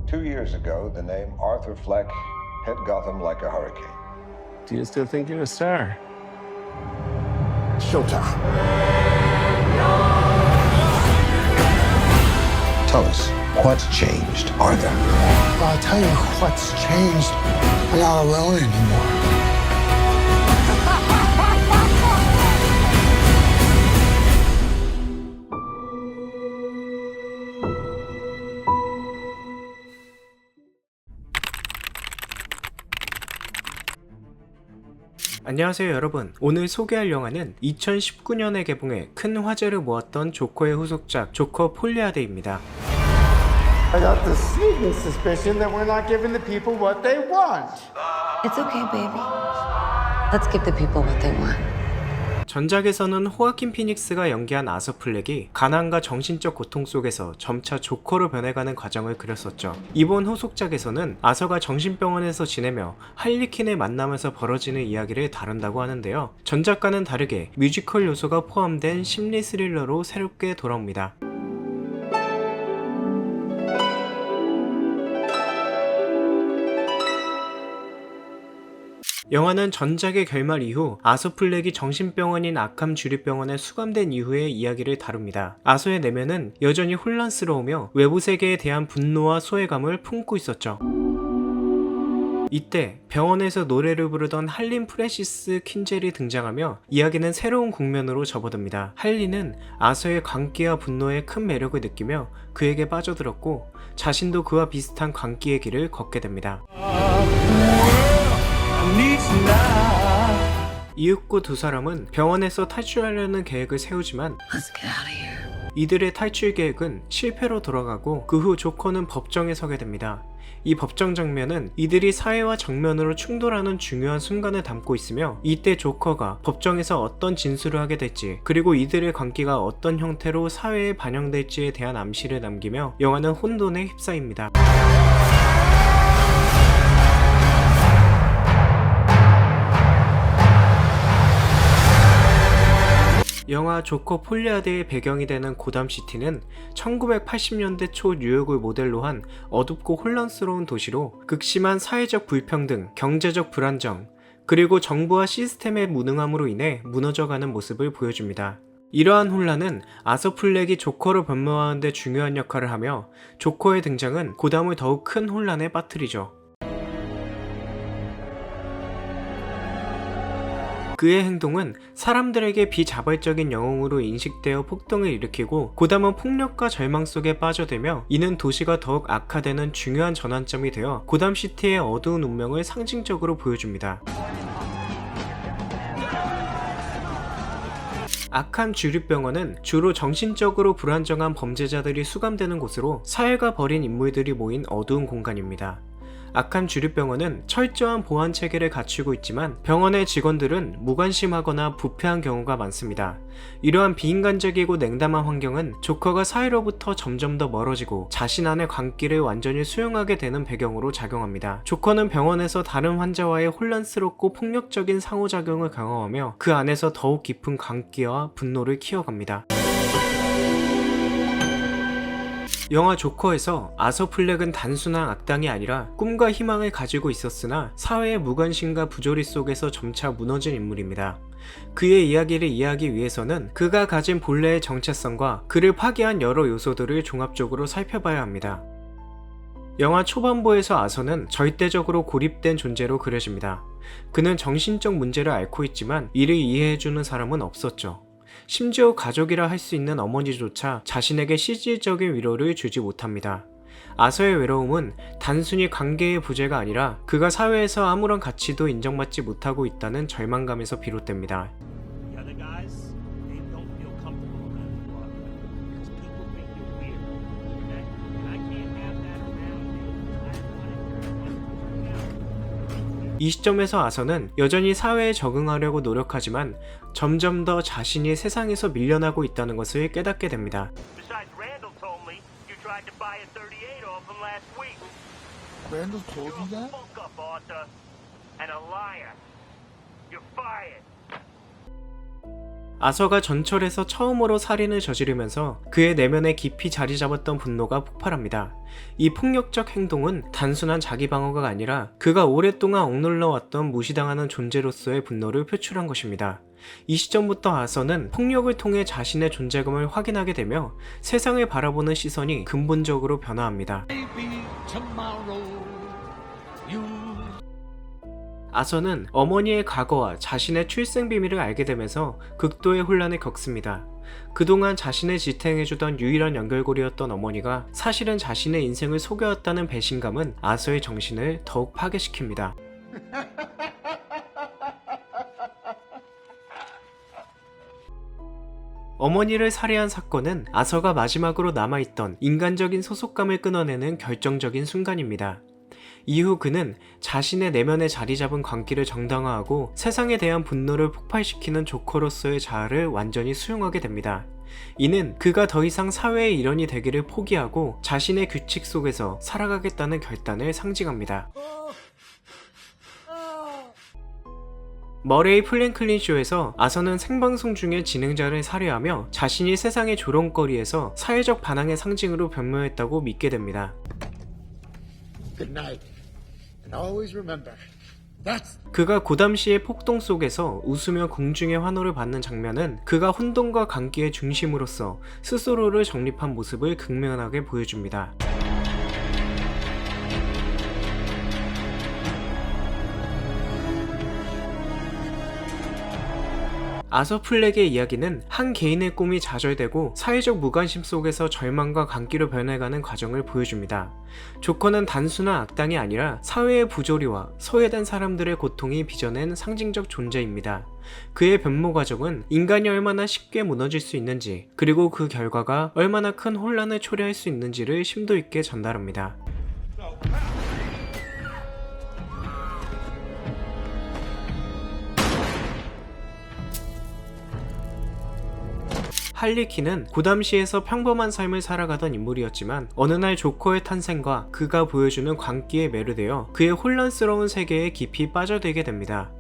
2 years ago, the name Arthur Fleck hit Gotham like a hurricane. Do you still think you're a star? Showtime. Tell us, what's changed, Arthur? I'll tell you what's changed. I'm not alone anymore. 안녕하세요 여러분. 오늘 소개할 영화는 2019년에 개봉해 큰 화제를 모았던 조커의 후속작 조커 폴리아데입니다. I got the sneaking suspicion that we're not giving the people what they want. It's okay, baby. Let's give the people what they want. 전작에서는 호아킨 피닉스가 연기한 아서 플렉이 가난과 정신적 고통 속에서 점차 조커로 변해가는 과정을 그렸었죠. 이번 후속작에서는 아서가 정신병원에서 지내며 할리퀸의 만남에서 벌어지는 이야기를 다룬다고 하는데요. 전작과는 다르게 뮤지컬 요소가 포함된 심리 스릴러로 새롭게 돌아옵니다. 영화는 전작의 결말 이후 아서 플렉이 정신병원인 아캄 주립병원에 수감된 이후의 이야기를 다룹니다. 아서의 내면은 여전히 혼란스러우며 외부 세계에 대한 분노와 소외감을 품고 있었죠. 이때 병원에서 노래를 부르던 할린 프랜시스 퀸젤이 등장하며 이야기는 새로운 국면으로 접어듭니다. 할린은 아서의 광기와 분노에 큰 매력을 느끼며 그에게 빠져들었고 자신도 그와 비슷한 광기의 길을 걷게 됩니다. 이윽고 두 사람은 병원에서 탈출하려는 계획을 세우지만 이들의 탈출 계획은 실패로 돌아가고 그 후 조커는 법정에 서게 됩니다. 이 법정 장면은 이들이 사회와 정면으로 충돌하는 중요한 순간을 담고 있으며 이때 조커가 법정에서 어떤 진술을 하게 될지 그리고 이들의 관계가 어떤 형태로 사회에 반영될지에 대한 암시를 남기며 영화는 혼돈에 휩싸입니다. 영화 조커 폴리아데의 배경이 되는 고담시티는 1980년대 초 뉴욕을 모델로 한 어둡고 혼란스러운 도시로 극심한 사회적 불평등, 경제적 불안정, 그리고 정부와 시스템의 무능함으로 인해 무너져가는 모습을 보여줍니다. 이러한 혼란은 아서 플렉이 조커로 변모하는 데 중요한 역할을 하며 조커의 등장은 고담을 더욱 큰 혼란에 빠뜨리죠. 그의 행동은 사람들에게 비자발적인 영웅으로 인식되어 폭동을 일으키고 고담은 폭력과 절망 속에 빠져들며 이는 도시가 더욱 악화되는 중요한 전환점이 되어 고담시티의 어두운 운명을 상징적으로 보여줍니다. 아캄 주립병원은 주로 정신적으로 불안정한 범죄자들이 수감되는 곳으로 사회가 버린 인물들이 모인 어두운 공간입니다. 아캄 주립병원은 철저한 보안 체계를 갖추고 있지만 병원의 직원들은 무관심하거나 부패한 경우가 많습니다. 이러한 비인간적이고 냉담한 환경은 조커가 사회로부터 점점 더 멀어지고 자신 안의 광기를 완전히 수용하게 되는 배경으로 작용합니다. 조커는 병원에서 다른 환자와의 혼란스럽고 폭력적인 상호작용을 경험하며 그 안에서 더욱 깊은 광기와 분노를 키워갑니다. 영화 조커에서 아서 플렉은 단순한 악당이 아니라 꿈과 희망을 가지고 있었으나 사회의 무관심과 부조리 속에서 점차 무너진 인물입니다. 그의 이야기를 이해하기 위해서는 그가 가진 본래의 정체성과 그를 파괴한 여러 요소들을 종합적으로 살펴봐야 합니다. 영화 초반부에서 아서는 절대적으로 고립된 존재로 그려집니다. 그는 정신적 문제를 앓고 있지만 이를 이해해주는 사람은 없었죠. 심지어 가족이라 할 수 있는 어머니조차 자신에게 실질적인 위로를 주지 못합니다. 아서의 외로움은 단순히 관계의 부재가 아니라 그가 사회에서 아무런 가치도 인정받지 못하고 있다는 절망감에서 비롯됩니다. 이 시점에서 아서는 여전히 사회에 적응하려고 노력하지만 점점 더 자신이 세상에서 밀려나고 있다는 것을 깨닫게 됩니다. Randall told you that? 아서가 전철에서 처음으로 살인을 저지르면서 그의 내면에 깊이 자리 잡았던 분노가 폭발합니다. 이 폭력적 행동은 단순한 자기 방어가 아니라 그가 오랫동안 억눌러 왔던 무시당하는 존재로서의 분노를 표출한 것입니다. 이 시점부터 아서는 폭력을 통해 자신의 존재감을 확인하게 되며 세상을 바라보는 시선이 근본적으로 변화합니다. 아서는 어머니의 과거와 자신의 출생 비밀을 알게 되면서 극도의 혼란을 겪습니다. 그동안 자신을 지탱해주던 유일한 연결고리였던 어머니가 사실은 자신의 인생을 속여왔다는 배신감은 아서의 정신을 더욱 파괴시킵니다. 어머니를 살해한 사건은 아서가 마지막으로 남아있던 인간적인 소속감을 끊어내는 결정적인 순간입니다. 이후 그는 자신의 내면에 자리 잡은 광기를 정당화하고 세상에 대한 분노를 폭발시키는 조커로서의 자아를 완전히 수용하게 됩니다. 이는 그가 더 이상 사회의 일원이 되기를 포기하고 자신의 규칙 속에서 살아가겠다는 결단을 상징합니다. 머레이 플랭클린 쇼에서 아서는 생방송 중에 진행자를 살해하며 자신이 세상의 조롱거리에서 사회적 반항의 상징으로 변모했다고 믿게 됩니다. Good night. And always remember, that's 그가 고담시의 폭동 속에서 웃으며 공중의 환호를 받는 장면은 그가 혼돈과 광기의 중심으로서 스스로를 정립한 모습을 극명하게 보여줍니다. 아서 플렉의 이야기는 한 개인의 꿈이 좌절되고 사회적 무관심 속에서 절망과 광기로 변해가는 과정을 보여줍니다. 조커는 단순한 악당이 아니라 사회의 부조리와 소외된 사람들의 고통이 빚어낸 상징적 존재입니다. 그의 변모 과정은 인간이 얼마나 쉽게 무너질 수 있는지, 그리고 그 결과가 얼마나 큰 혼란을 초래할 수 있는지를 심도 있게 전달합니다. 할리퀸은 고담시에서 평범한 삶을 살아가던 인물이었지만 어느 날 조커의 탄생과 그가 보여주는 광기에 매료되어 그의 혼란스러운 세계에 깊이 빠져들게 됩니다.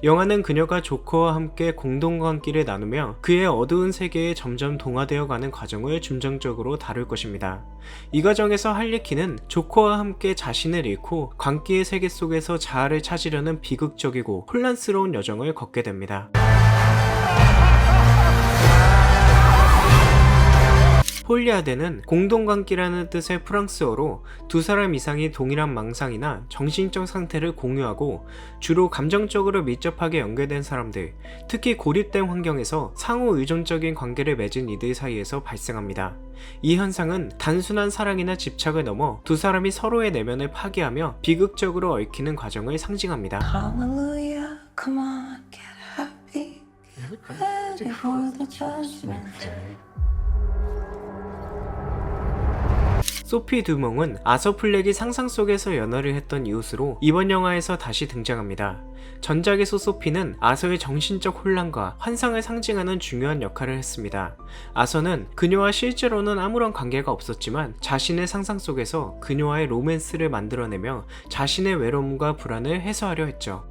영화는 그녀가 조커와 함께 공동광기를 나누며 그의 어두운 세계에 점점 동화되어 가는 과정을 중점적으로 다룰 것입니다. 이 과정에서 할리퀸은 조커와 함께 자신을 잃고 광기의 세계 속에서 자아를 찾으려는 비극적이고 혼란스러운 여정을 걷게 됩니다. 폴리아데는 공동광기라는 뜻의 프랑스어로 두 사람 이상이 동일한 망상이나 정신적 상태를 공유하고 주로 감정적으로 밀접하게 연결된 사람들, 특히 고립된 환경에서 상호 의존적인 관계를 맺은 이들 사이에서 발생합니다. 이 현상은 단순한 사랑이나 집착을 넘어 두 사람이 서로의 내면을 파괴하며 비극적으로 얽히는 과정을 상징합니다. Hallelujah, come on, get happy. Ready for the judgment day. 소피 두몽은 아서 플렉이 상상 속에서 연애를 했던 이웃으로 이번 영화에서 다시 등장합니다. 전작에서 소피는 아서의 정신적 혼란과 환상을 상징하는 중요한 역할을 했습니다. 아서는 그녀와 실제로는 아무런 관계가 없었지만 자신의 상상 속에서 그녀와의 로맨스를 만들어내며 자신의 외로움과 불안을 해소하려 했죠.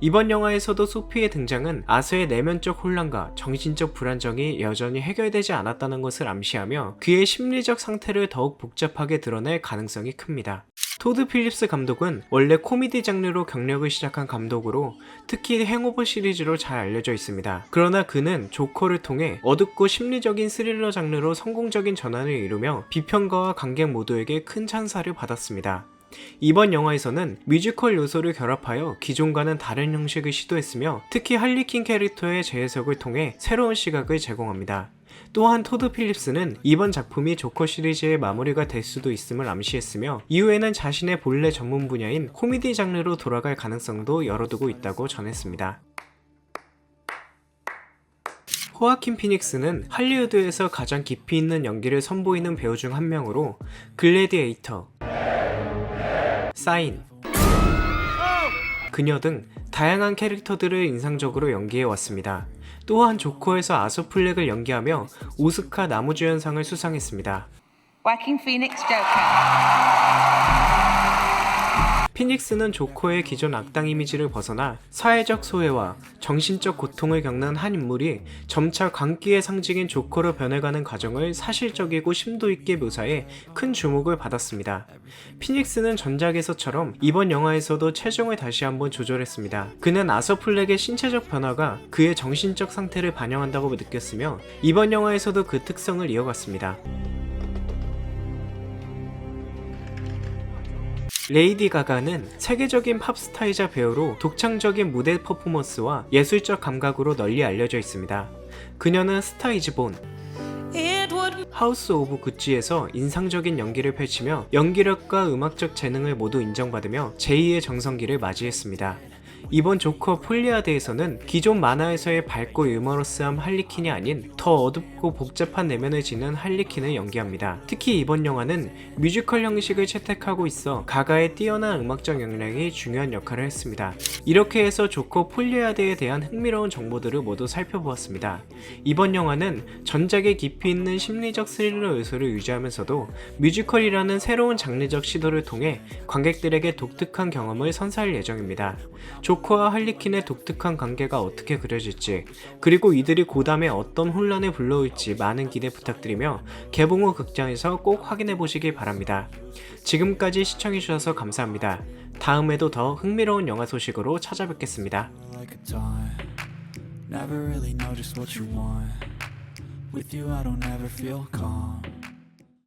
이번 영화에서도 소피의 등장은 아서의 내면적 혼란과 정신적 불안정이 여전히 해결되지 않았다는 것을 암시하며 그의 심리적 상태를 더욱 복잡하게 드러낼 가능성이 큽니다. 토드 필립스 감독은 원래 코미디 장르로 경력을 시작한 감독으로 특히 행오버 시리즈로 잘 알려져 있습니다. 그러나 그는 조커를 통해 어둡고 심리적인 스릴러 장르로 성공적인 전환을 이루며 비평가와 관객 모두에게 큰 찬사를 받았습니다. 이번 영화에서는 뮤지컬 요소를 결합하여 기존과는 다른 형식을 시도했으며 특히 할리퀸 캐릭터의 재해석을 통해 새로운 시각을 제공합니다. 또한 토드 필립스는 이번 작품이 조커 시리즈의 마무리가 될 수도 있음을 암시했으며 이후에는 자신의 본래 전문 분야인 코미디 장르로 돌아갈 가능성도 열어두고 있다고 전했습니다. 호아킨 피닉스는 할리우드에서 가장 깊이 있는 연기를 선보이는 배우 중 한 명으로 글래디에이터, 사인, 그녀 등 다양한 캐릭터들을 인상적으로 연기해왔습니다. 또한 조커에서 아서 플렉을 연기하며 오스카 나무주연상을 수상했습니다. Joaquin Phoenix Joker. 피닉스는 조커의 기존 악당 이미지를 벗어나 사회적 소외와 정신적 고통을 겪는 한 인물이 점차 광기의 상징인 조커로 변해가는 과정을 사실적이고 심도 있게 묘사해 큰 주목을 받았습니다. 피닉스는 전작에서처럼 이번 영화에서도 체중을 다시 한번 조절했습니다. 그는 아서 플렉의 신체적 변화가 그의 정신적 상태를 반영한다고 느꼈으며 이번 영화에서도 그 특성을 이어갔습니다. 레이디 가가는 세계적인 팝스타이자 배우로 독창적인 무대 퍼포먼스와 예술적 감각으로 널리 알려져 있습니다. 그녀는 스타 이즈 본, 하우스 오브 구찌에서 인상적인 연기를 펼치며 연기력과 음악적 재능을 모두 인정받으며 제2의 정성기를 맞이했습니다. 이번 조커 폴리아드에서는 기존 만화에서의 밝고 유머러스한 할리퀸이 아닌 더 어둡고 복잡한 내면을 지닌 할리퀸을 연기합니다. 특히 이번 영화는 뮤지컬 형식을 채택하고 있어 가가의 뛰어난 음악적 역량이 중요한 역할을 했습니다. 이렇게 해서 조커 폴리아드에 대한 흥미로운 정보들을 모두 살펴보았습니다. 이번 영화는 전작의 깊이 있는 심리적 스릴러 요소를 유지하면서도 뮤지컬이라는 새로운 장르적 시도를 통해 관객들에게 독특한 경험을 선사할 예정입니다. 조커와 할리퀸의 독특한 관계가 어떻게 그려질지, 그리고 이들이 고담에 어떤 혼란을 불러올지 많은 기대 부탁드리며 개봉 후 극장에서 꼭 확인해보시기 바랍니다. 지금까지 시청해주셔서 감사합니다. 다음에도 더 흥미로운 영화 소식으로 찾아뵙겠습니다. like a dime. Never really know just what you want. With you I don't ever feel calm.